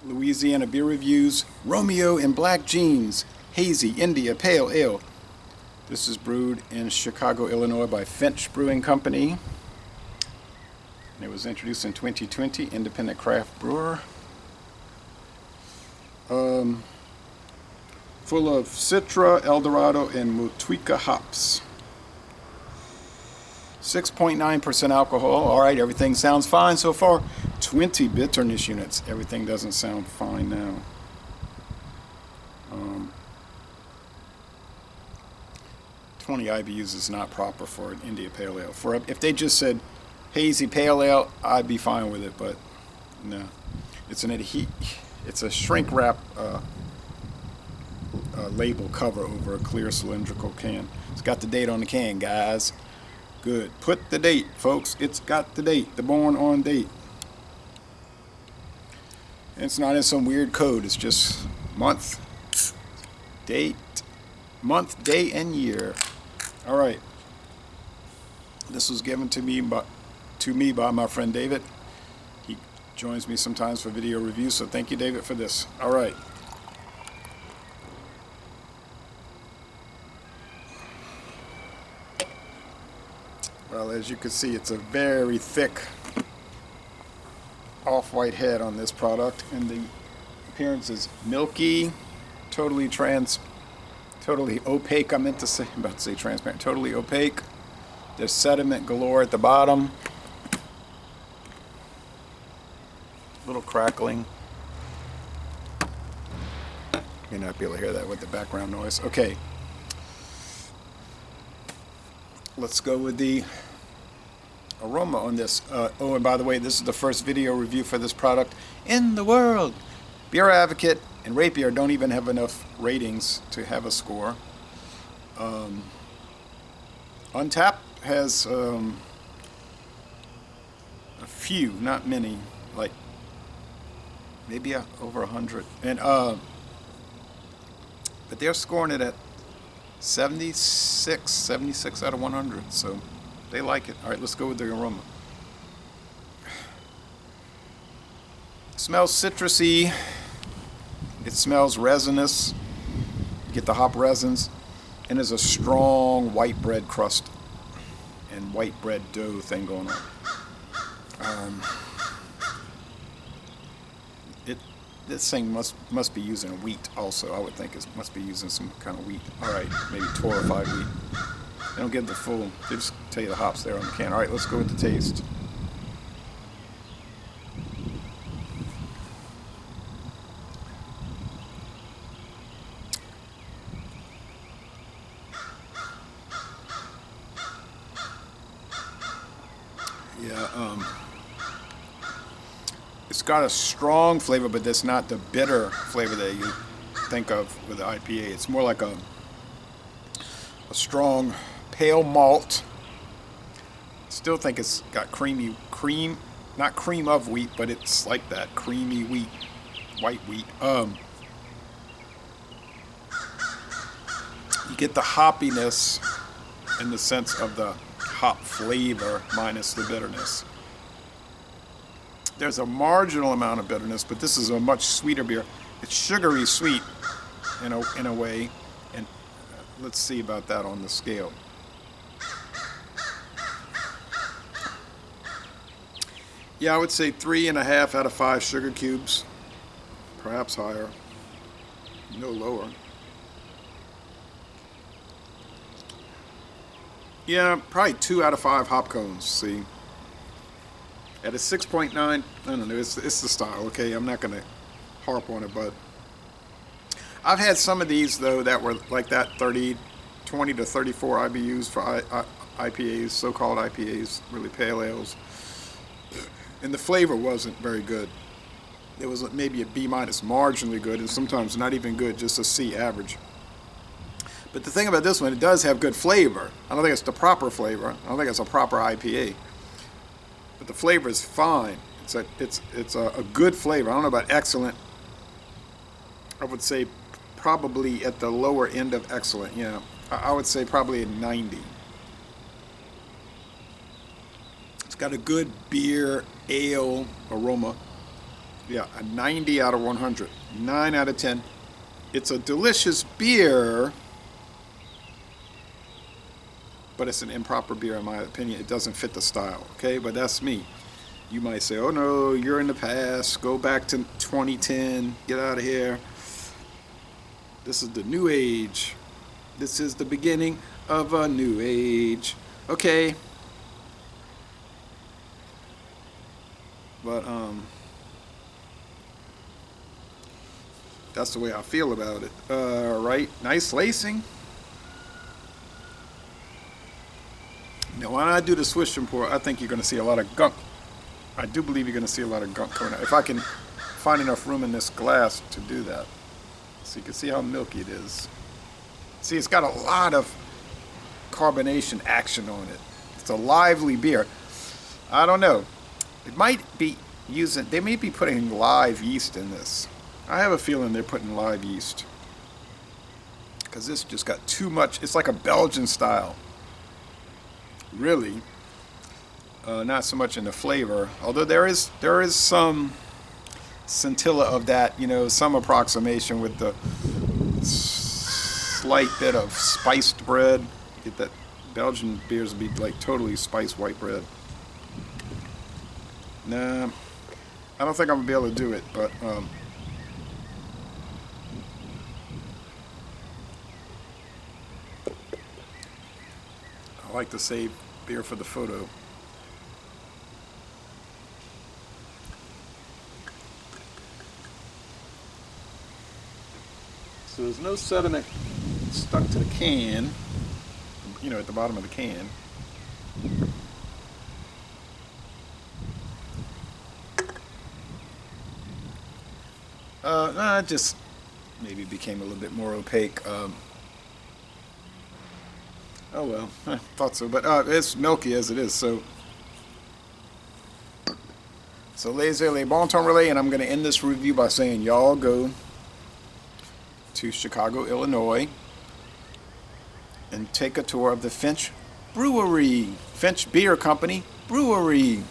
Louisiana beer reviews. Romeo in black jeans. Hazy India Pale Ale. This is brewed in Chicago, Illinois by Finch Brewing Company. And it was introduced in 2020. Independent craft brewer. Full of Citra, Dorado, and Motueka hops. 6.9% alcohol. All right, everything sounds fine so far. 20 bitterness units. Everything doesn't sound fine now. 20 IBUs is not proper for an India Pale Ale. If they just said hazy pale ale, I'd be fine with it, but no. It's a shrink wrap label cover over a clear cylindrical can. It's got the date on the can, guys. Good. Put the date, folks. It's got the date, the born on date. And it's not in some weird code. It's just month, date, month, day, and year. All right. This was given to me by my friend David. He joins me sometimes for video reviews, so thank you, David, for this. All right. Well, as you can see, it's a very thick off-white head on this product, and the appearance is milky, totally opaque. I'm about to say transparent, totally opaque. There's sediment galore at the bottom. Little crackling. May not be able to hear that with the background noise. Okay. Let's go with the aroma on this. Oh, and by the way, this is the first video review for this product in the world. Beer Advocate and Rate Beer don't even have enough ratings to have a score. Untappd has a few, not many, like maybe over 100, and but they're scoring it at 76 out of 100, so they like it. All right, let's go with the aroma. It smells citrusy. It smells resinous. You get the hop resins, and there's a strong white bread crust and white bread dough thing going on. This thing must be using wheat also. I would think it must be using some kind of wheat. All right, maybe torrefied wheat. They don't give the full, they just tell you the hops there on the can. All right, let's go with the taste. Yeah, it's got a strong flavor, but that's not the bitter flavor that you think of with the IPA. It's more like a strong pale malt. Still think it's got not cream of wheat, but it's like that creamy wheat, white wheat. You get the hoppiness in the sense of the hop flavor minus the bitterness. There's a marginal amount of bitterness, but this is a much sweeter beer. It's sugary sweet in a way, and let's see about that on the scale. Yeah, I would say 3.5 out of 5 sugar cubes, perhaps higher, no lower. Yeah, probably 2 out of 5 hop cones, see. At a 6.9, I don't know, it's the style, okay? I'm not going to harp on it, but I've had some of these, though, that were like that 20 to 34 IBUs for IPAs, so-called IPAs, really pale ales. And the flavor wasn't very good. It was maybe a B-, marginally good, and sometimes not even good, just a C average. But the thing about this one, it does have good flavor. I don't think it's the proper flavor. I don't think it's a proper IPA. But the flavor is fine. It's a good flavor. I don't know about excellent. I would say probably at the lower end of excellent. Yeah, I would say probably a 90. It's got a good beer ale aroma. Yeah, a 90 out of 100. 9 out of 10. It's a delicious beer, but it's an improper beer in my opinion. It doesn't fit the style, okay? But that's me. You might say, oh no, you're in the past. Go back to 2010. Get out of here. This is the new age. This is the beginning of a new age. Okay. But, that's the way I feel about it. Right. Nice lacing. Now, when I do the swish and pour, I think you're going to see a lot of gunk. I do believe you're going to see a lot of gunk coming out. If I can find enough room in this glass to do that. So you can see how milky it is. See, it's got a lot of carbonation action on it. It's a lively beer. I don't know. It might be using, they may be putting live yeast in this. I have a feeling they're putting live yeast. Because this just got too much. It's like a Belgian style. Really. Not so much in the flavor. Although there is some scintilla of that, you know, some approximation with the slight bit of spiced bread. You get that Belgian beers would be like totally spiced white bread. Nah, I don't think I'm gonna be able to do it, but I like to save beer for the photo. So there's no sediment stuck to the can, you know, at the bottom of the can. It just maybe became a little bit more opaque. Oh well, I thought so, but it's milky as it is. So les bon temps relais, and I'm going to end this review by saying y'all go to Chicago, Illinois, and take a tour of the Finch Brewery, Finch Beer Company Brewery.